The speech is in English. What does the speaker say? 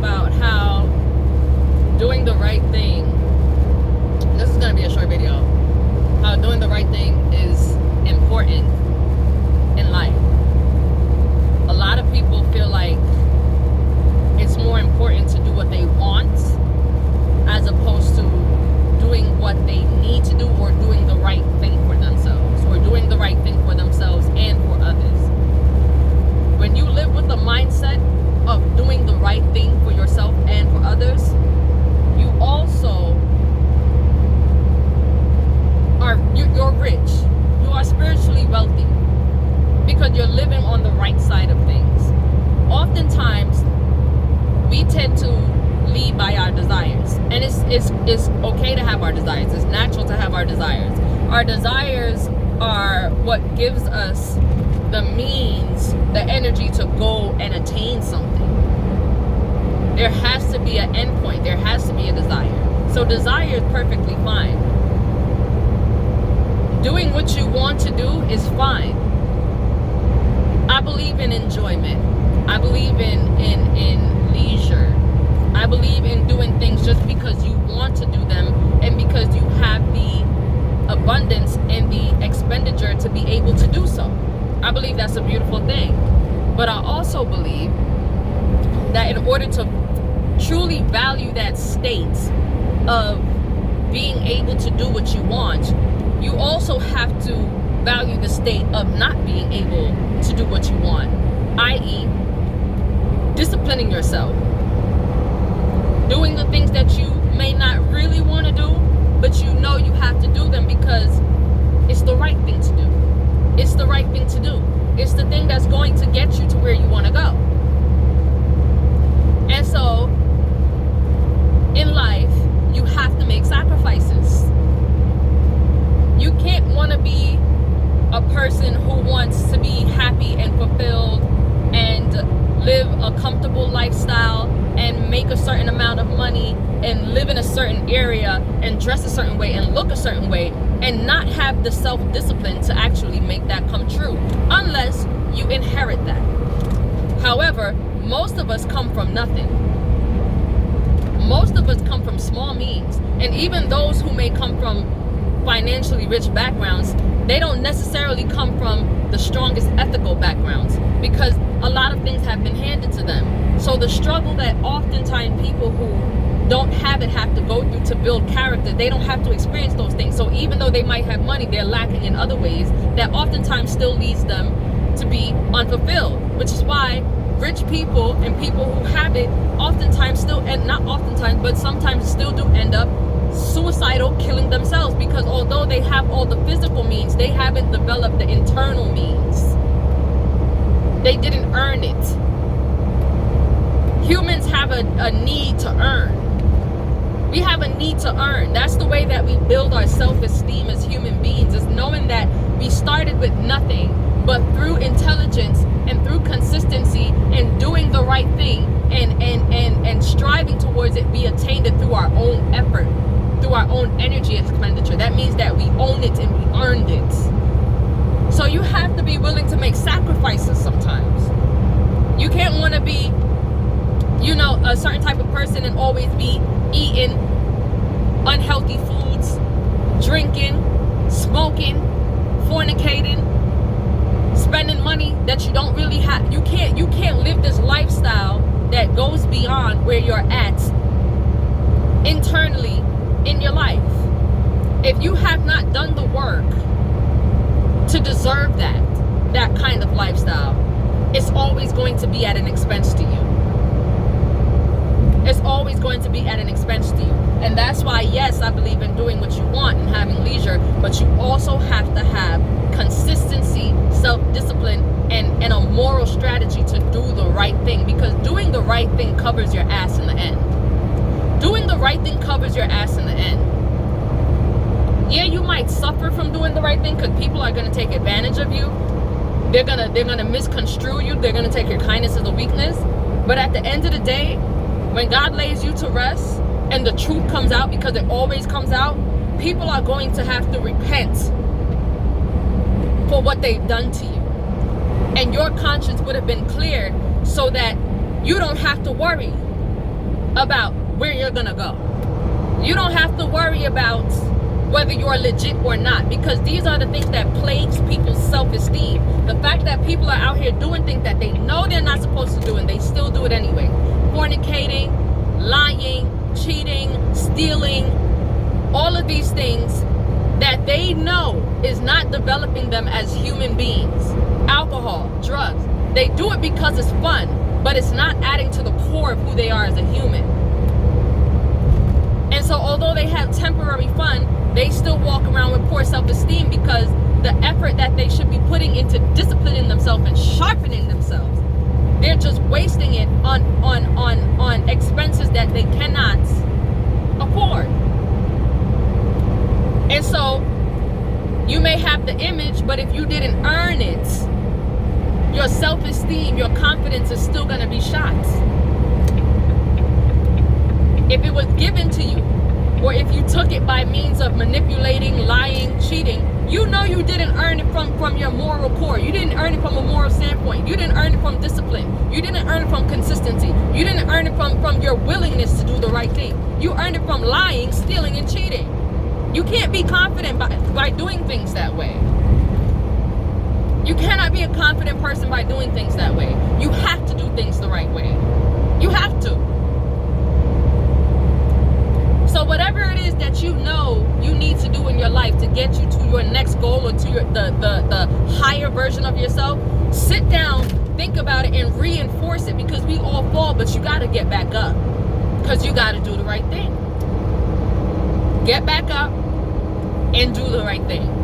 about how doing the right thing, this is going to be a short video, how doing the right thing is important in life. A lot of people feel like it's more important to do what they want as opposed to doing what they need to do, or doing the right thing for themselves, or doing the right thing for themselves and for others. When you live with the mindset of doing the right thing for yourself and for others, you also you're rich. You are spiritually wealthy because you're living on the right side of things. Oftentimes, we tend to lead by our desires, and it's okay to have our desires. It's natural to have our desires. Our desires are what gives us the means, the energy to go and attain something. There has to be an end point. There has to be a desire. So desire is perfectly fine. Doing what you want to do is fine. I believe in enjoyment. I believe in leisure. I believe in doing things just because you want to do them and because you have the abundance and the expenditure to be able to do so. I believe that's a beautiful thing. But I also believe that in order to truly value that state of being able to do what you want, you also have to value the state of not being able to do what you want, i.e., disciplining yourself. Doing the things that you may not really want to do, but you know you have to do them because it's the right thing to do. It's the right thing to do. It's the thing that's going to get you to where you want to go. And so, in life, you have to make sacrifices. You can't want to be a person who wants to be happy and fulfilled and live a comfortable lifestyle and make a certain amount of money and live in a certain area and dress a certain way and look a certain way and not have the self-discipline to actually make that come true, unless you inherit that. However, most of us come from nothing. Most of us come from small means, and even those who may come from financially rich backgrounds, they don't necessarily come from the strongest ethical backgrounds, because a lot of things have been handed to them. So the struggle that oftentimes people who don't have it have to go through to build character, they don't have to experience those things. So even though they might have money, they're lacking in other ways that oftentimes still leads them to be unfulfilled, which is why rich people and people who have it oftentimes still, and not oftentimes, but sometimes still do end up suicidal, killing themselves, because although they have all the physical means, they haven't developed the internal means. They didn't earn it. Humans have a need to earn. We have a need to earn. That's the way that we build our self-esteem as human beings, is knowing that we started with nothing, but through intelligence and through consistency and doing the right thing and striving towards it, we attained it through our own effort, through our own energy expenditure. That means that we own it and we earned it. So you have to be willing to make sacrifices sometimes. You can't want to be, a certain type of person and always be eating unhealthy foods, drinking, smoking, fornicating, spending money that you don't really have. You can't live this lifestyle that goes beyond where you're at internally in your life. If you have not done the work to deserve that kind of lifestyle, it's always going to be at an expense to you. It's always going to be at an expense to you. And that's why, yes, I believe in doing what you want and having leisure, but you also have to have consistency, self-discipline, and a moral strategy to do the right thing, because doing the right thing covers your ass in the end. Doing the right thing covers your ass in the end. Yeah, you might suffer from doing the right thing because people are going to take advantage of you. They're gonna misconstrue you. They're gonna take your kindness as a weakness. But at the end of the day, when God lays you to rest and the truth comes out, because it always comes out, people are going to have to repent for what they've done to you. And your conscience would have been cleared so that you don't have to worry. about where you're gonna go. You don't have to worry about whether you're legit or not, because these are the things that plagues people's self-esteem. The fact that people are out here doing things that they know they're not supposed to do and they still do it anyway. Fornicating, lying, cheating, stealing, all of these things that they know is not developing them as human beings. Alcohol, drugs, they do it because it's fun, but it's not adding to the core of who they are as a human. And so although they have temporary fun, they still walk around with poor self-esteem because the effort that they should be putting into disciplining themselves and sharpening themselves, they're just wasting it on expenses that they cannot afford. And so you may have the image, but if you didn't earn it, your self-esteem, your confidence is still going to be shot. If it was given to you, or if you took it by means of manipulating, lying, cheating, you know you didn't earn it from your moral core. You didn't earn it from a moral standpoint. You didn't earn it from discipline. You didn't earn it from consistency. You didn't earn it from your willingness to do the right thing. You earned it from lying, stealing, and cheating. You can't be confident by doing things that way. You cannot be a confident person by doing things that way. You have to do things the right way. You have to. So whatever it is that you know you need to do in your life to get you to your next goal or to the higher version of yourself, sit down, think about it, and reinforce it, because we all fall, but you got to get back up, because you got to do the right thing. Get back up and do the right thing.